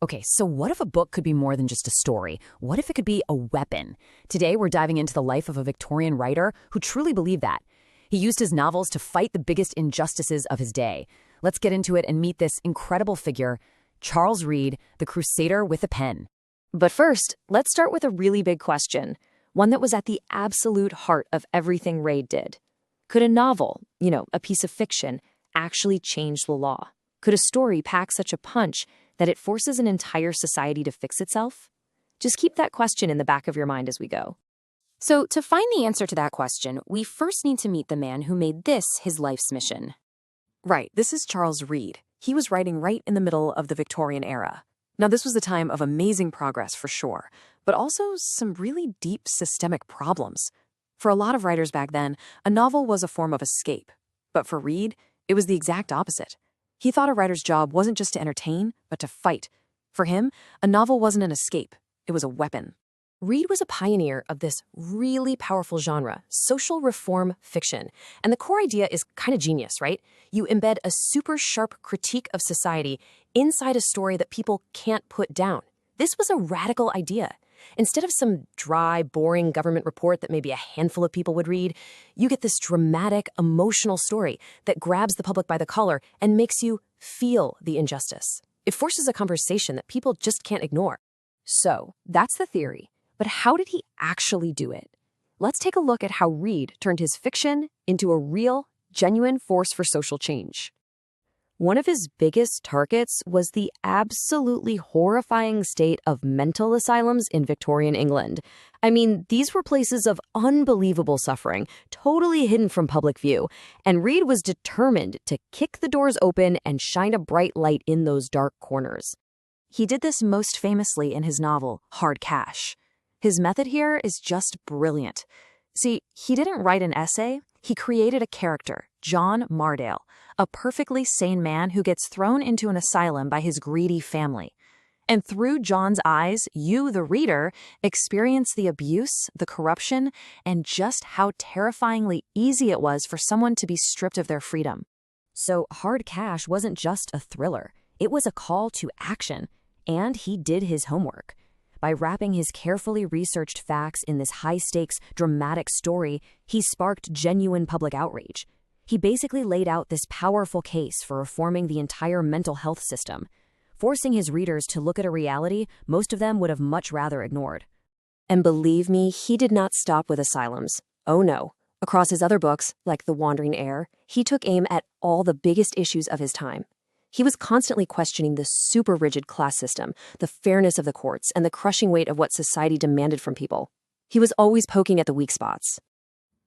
Okay, so what if a book could be more than just a story? What if it could be a weapon? Today, we're diving into the life of a Victorian writer who truly believed that. He used his novels to fight the biggest injustices of his day. Let's get into it and meet this incredible figure, Charles Reade, the crusader with a pen. But first, let's start with a really big question, one that was at the absolute heart of everything Reade did. Could a novel, a piece of fiction, actually change the law? Could a story pack such a punch that it forces an entire society to fix itself? Just keep that question in the back of your mind as we go. So, to find the answer to that question, we first need to meet the man who made this his life's mission. Right, this is Charles Reade. He was writing right in the middle of the Victorian era. Now, this was a time of amazing progress for sure, but also some really deep systemic problems. For a lot of writers back then, a novel was a form of escape. But for Reade, it was the exact opposite. He thought a writer's job wasn't just to entertain, but to fight. For him, a novel wasn't an escape. It was a weapon. Reade was a pioneer of this really powerful genre, social reform fiction. And the core idea is kind of genius, right? You embed a super sharp critique of society inside a story that people can't put down. This was a radical idea. Instead of some dry, boring government report that maybe a handful of people would read, you get this dramatic, emotional story that grabs the public by the collar and makes you feel the injustice. It forces a conversation that people just can't ignore. So, that's the theory. But how did he actually do it? Let's take a look at how Reade turned his fiction into a real, genuine force for social change. One of his biggest targets was the absolutely horrifying state of mental asylums in Victorian England. I mean, these were places of unbelievable suffering, totally hidden from public view, and Reade was determined to kick the doors open and shine a bright light in those dark corners. He did this most famously in his novel, Hard Cash. His method here is just brilliant. See, he didn't write an essay, he created a character, John Mardale, a perfectly sane man who gets thrown into an asylum by his greedy family. And through John's eyes, you, the reader, experience the abuse, the corruption, and just how terrifyingly easy it was for someone to be stripped of their freedom. So Hard Cash wasn't just a thriller, it was a call to action, and he did his homework. By wrapping his carefully researched facts in this high-stakes, dramatic story, he sparked genuine public outrage. He basically laid out this powerful case for reforming the entire mental health system, forcing his readers to look at a reality most of them would have much rather ignored. And believe me, he did not stop with asylums. Oh no. Across his other books, like The Wandering Heir, he took aim at all the biggest issues of his time. He was constantly questioning the super rigid class system, the fairness of the courts, and the crushing weight of what society demanded from people. He was always poking at the weak spots.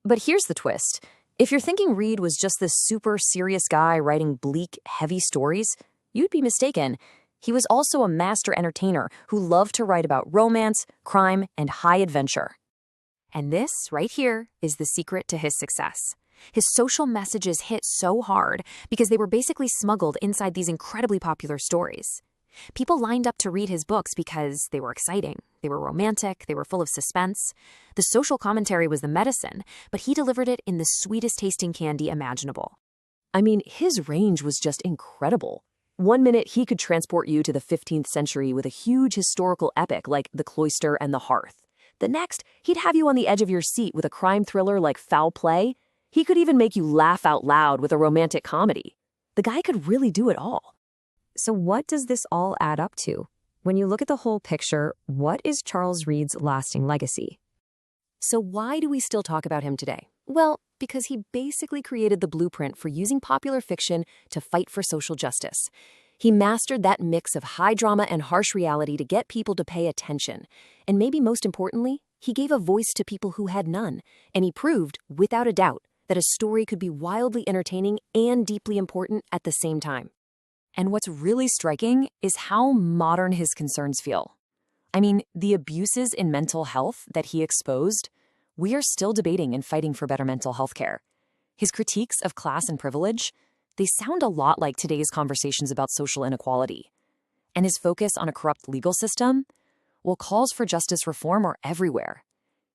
But here's the twist. If you're thinking Reade was just this super serious guy writing bleak, heavy stories, you'd be mistaken. He was also a master entertainer who loved to write about romance, crime, and high adventure. And this, right here, is the secret to his success. His social messages hit so hard because they were basically smuggled inside these incredibly popular stories. People lined up to read his books because they were exciting, they were romantic, they were full of suspense. The social commentary was the medicine, but he delivered it in the sweetest tasting candy imaginable. I mean, his range was just incredible. One minute he could transport you to the 15th century with a huge historical epic like The Cloister and the Hearth. The next, he'd have you on the edge of your seat with a crime thriller like Foul Play. He could even make you laugh out loud with a romantic comedy. The guy could really do it all. So what does this all add up to? When you look at the whole picture, what is Charles Reade's lasting legacy? So why do we still talk about him today? Well, because he basically created the blueprint for using popular fiction to fight for social justice. He mastered that mix of high drama and harsh reality to get people to pay attention. And maybe most importantly, he gave a voice to people who had none. And he proved, without a doubt, that a story could be wildly entertaining and deeply important at the same time. And what's really striking is how modern his concerns feel. I mean, the abuses in mental health that he exposed, we are still debating and fighting for better mental health care. His critiques of class and privilege, they sound a lot like today's conversations about social inequality. And his focus on a corrupt legal system, well, calls for justice reform are everywhere.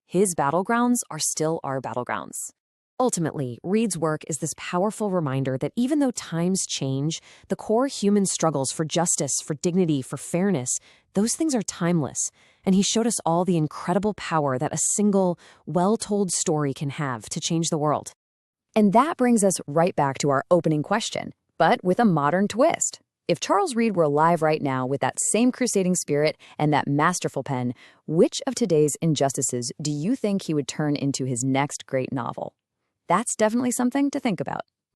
His battlegrounds are still our battlegrounds. Ultimately, Reade's work is this powerful reminder that even though times change, the core human struggles for justice, for dignity, for fairness, those things are timeless. And he showed us all the incredible power that a single, well-told story can have to change the world. And that brings us right back to our opening question, but with a modern twist. If Charles Reade were alive right now with that same crusading spirit and that masterful pen, which of today's injustices do you think he would turn into his next great novel? That's definitely something to think about.